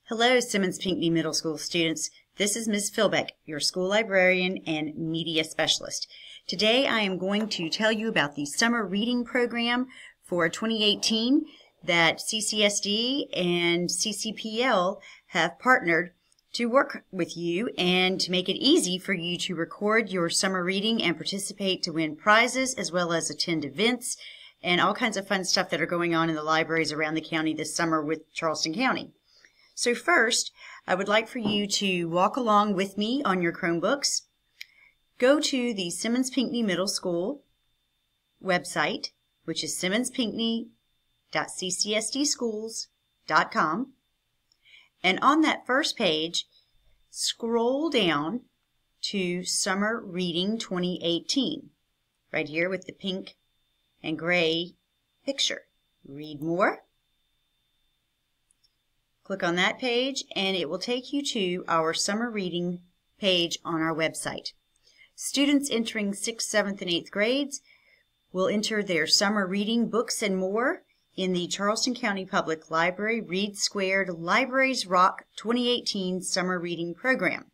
Hello, Simmons Pinckney Middle School students. This is Ms. Philbeck, your school librarian and media specialist. Today I am going to tell you about the summer reading program for 2018 that CCSD and CCPL have partnered to work with you and to make it easy for you to record your summer reading and participate to win prizes as well as attend events and all kinds of fun stuff that are going on in the libraries around the county this summer with Charleston County. So first, I would like for you to walk along with me on your Chromebooks. Go to the Simmons Pinckney Middle School website, which is simmonsPinckney.ccsdschools.com. And on that first page, scroll down to Summer Reading 2018, right here with the pink and gray picture. Read more. Click on that page and it will take you to our summer reading page on our website. Students entering 6th, 7th, and 8th grades will enter their summer reading books and more in the Charleston County Public Library Read Squared Libraries Rock 2018 Summer Reading Program.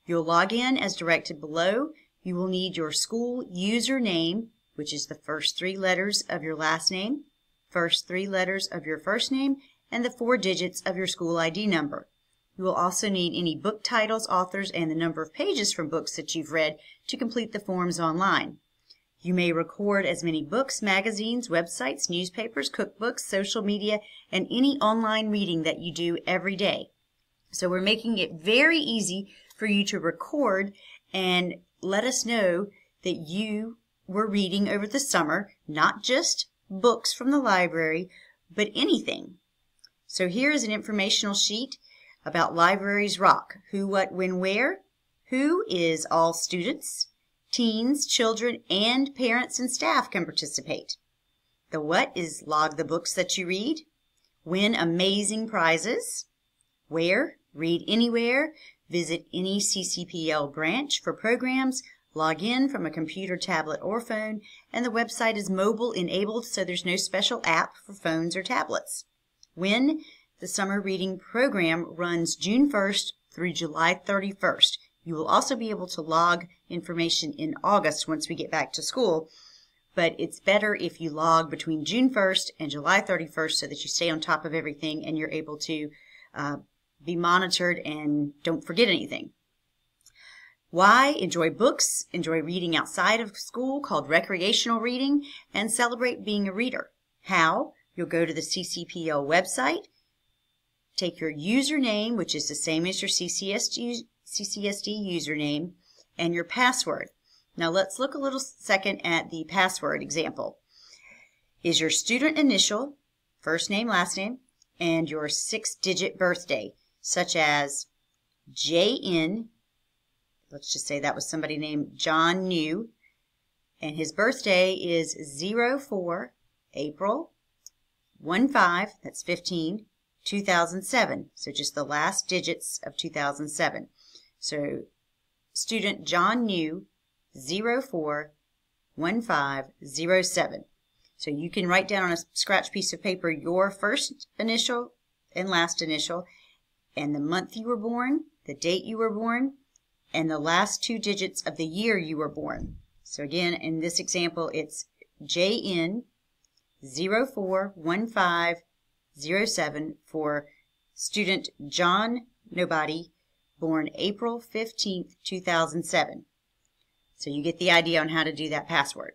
You'll log in as directed below. You will need your school username, which is the first 3 letters of your last name, first 3 letters of your first name, and the 4 digits of your school ID number. You will also need any book titles, authors, and the number of pages from books that you've read to complete the forms online. You may record as many books, magazines, websites, newspapers, cookbooks, social media, and any online reading that you do every day. So we're making it very easy for you to record and let us know that you were reading over the summer, not just books from the library, but anything. So here is an informational sheet about Libraries Rock. Who, what, when, where. Who is all students, teens, children, and parents and staff can participate. The what is log the books that you read. Win amazing prizes. Where, read anywhere. Visit any CCPL branch for programs. Log in from a computer, tablet, or phone. And the website is mobile enabled, so there's no special app for phones or tablets. When the summer reading program runs June 1st through July 31st. You will also be able to log information in August once we get back to school, but it's better if you log between June 1st and July 31st so that you stay on top of everything and you're able to be monitored and don't forget anything. Why? Enjoy books, enjoy reading outside of school called recreational reading, and celebrate being a reader. How? You'll go to the CCPL website, take your username, which is the same as your CCSD username, and your password. Now let's look a little second at the password example. Is your student initial, first name, last name, and your 6-digit birthday, such as JN, let's just say that was somebody named John New, and his birthday is 04 April 15, that's 15, 2007. So just the last digits of 2007. So student John New 041507. So you can write down on a scratch piece of paper your first initial and last initial and the month you were born, the date you were born, and the last 2 digits of the year you were born. So again, in this example, it's JN 041507 for student John Nobody, born April 15th, 2007. So you get the idea on how to do that password.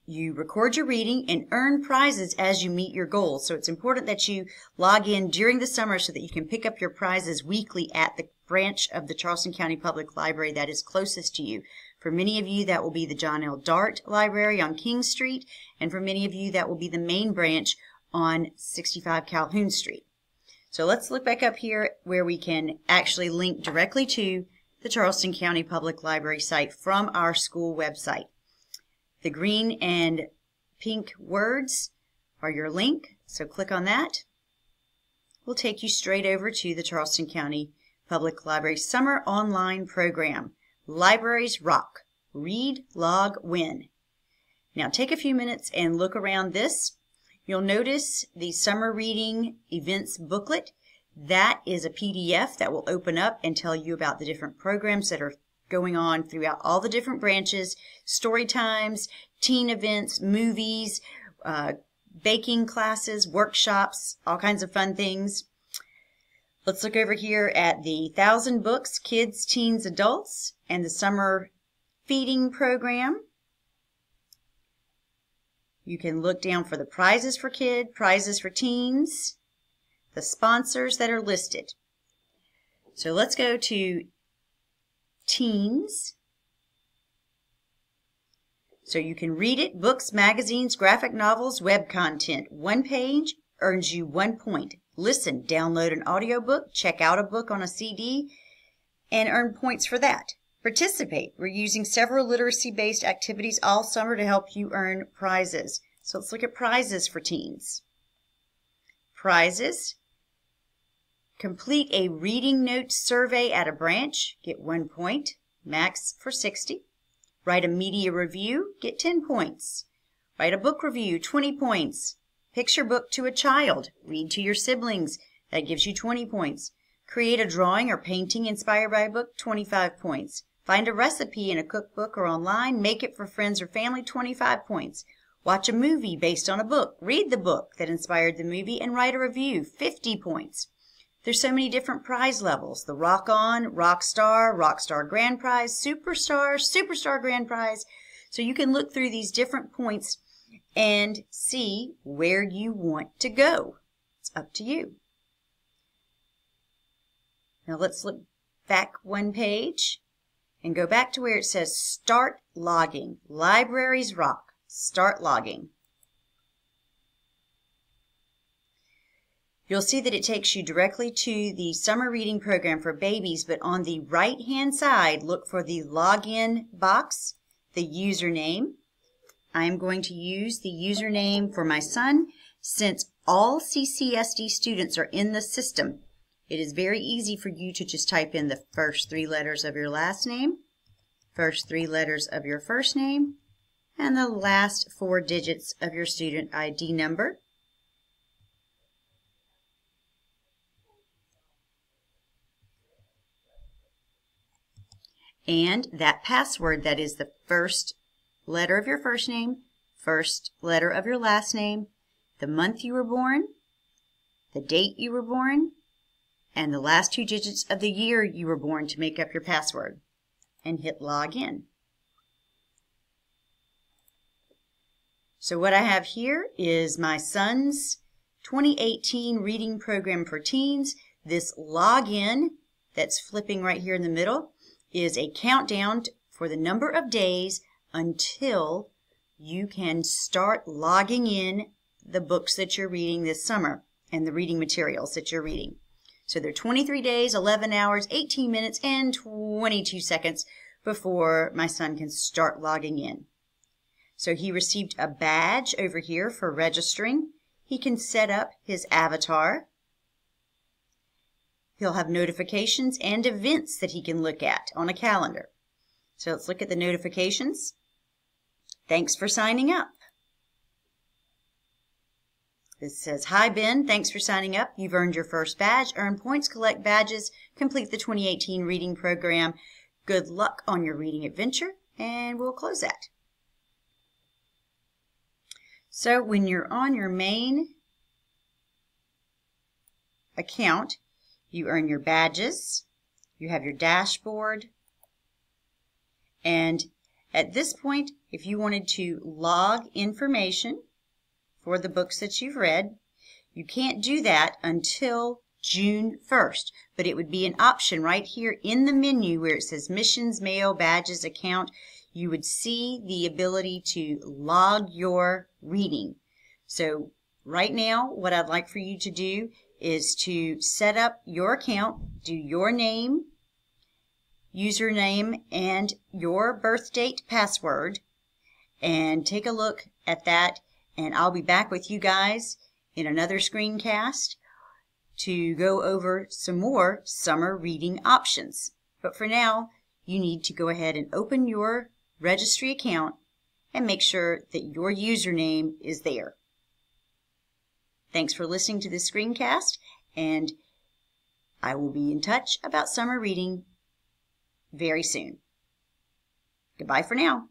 You record your reading and earn prizes as you meet your goals. So it's important that you log in during the summer so that you can pick up your prizes weekly at the branch of the Charleston County Public Library that is closest to you. For many of you, that will be the John L. Dart Library on King Street, and for many of you, that will be the main branch on 65 Calhoun Street. So let's look back up here where we can actually link directly to the Charleston County Public Library site from our school website. The green and pink words are your link, so click on that. We'll take you straight over to the Charleston County Public Library Summer Online Program. Libraries Rock. Read, log, win. Now take a few minutes and look around this. You'll notice the summer reading events booklet. That is a PDF that will open up and tell you about the different programs that are going on throughout all the different branches, story times, teen events, movies, baking classes, workshops, all kinds of fun things. Let's look over here at the 1,000 Books, Kids, Teens, Adults, and the Summer Feeding Program. You can look down for the prizes for kids, prizes for teens, the sponsors that are listed. So let's go to teens. So you can read it, books, magazines, graphic novels, web content. One page earns you 1 point. Listen, download an audiobook, check out a book on a CD, and earn points for that. Participate. We're using several literacy-based activities all summer to help you earn prizes. So let's look at prizes for teens. Prizes. Complete a reading notes survey at a branch, get 1 point, max for 60. Write a media review, get 10 points. Write a book review, 20 points. Picture book to a child, read to your siblings, that gives you 20 points. Create a drawing or painting inspired by a book, 25 points. Find a recipe in a cookbook or online, make it for friends or family, 25 points. Watch a movie based on a book, read the book that inspired the movie, and write a review, 50 points. There's so many different prize levels. The Rock On, Rockstar Grand Prize, Superstar Grand Prize. So you can look through these different points and see where you want to go. It's up to you. Now let's look back 1 page and go back to where it says Start Logging. Libraries rock. Start logging. You'll see that it takes you directly to the summer reading program for babies, but on the right-hand side, look for the login box, the username. I am going to use the username for my son. Since all CCSD students are in the system, it is very easy for you to just type in the first 3 letters of your last name, first 3 letters of your first name, and the last 4 digits of your student ID number. And that password, that is the first letter of your first name, first letter of your last name, the month you were born, the date you were born, and the last 2 digits of the year you were born to make up your password. And hit log in. So what I have here is my son's 2018 reading program for teens. This login that's flipping right here in the middle is a countdown for the number of days until you can start logging in the books that you're reading this summer and the reading materials that you're reading. So they're 23 days, 11 hours, 18 minutes, and 22 seconds before my son can start logging in. So he received a badge over here for registering. He can set up his avatar. He'll have notifications and events that he can look at on a calendar. So let's look at the notifications. Thanks for signing up. This says, hi Ben, thanks for signing up. You've earned your first badge. Earn points, collect badges, complete the 2018 reading program. Good luck on your reading adventure, and we'll close that. So when you're on your main account, you earn your badges, you have your dashboard, and at this point, if you wanted to log information for the books that you've read, you can't do that until June 1st, but it would be an option right here in the menu where it says Missions, Mail, Badges, Account. You would see the ability to log your reading. So right now, what I'd like for you to do is to set up your account, do your name, username, and your birth date password, and take a look at that, and I'll be back with you guys in another screencast to go over some more summer reading options. But for now, you need to go ahead and open your registry account and make sure that your username is there. Thanks for listening to this screencast, and I will be in touch about summer reading very soon. Goodbye for now.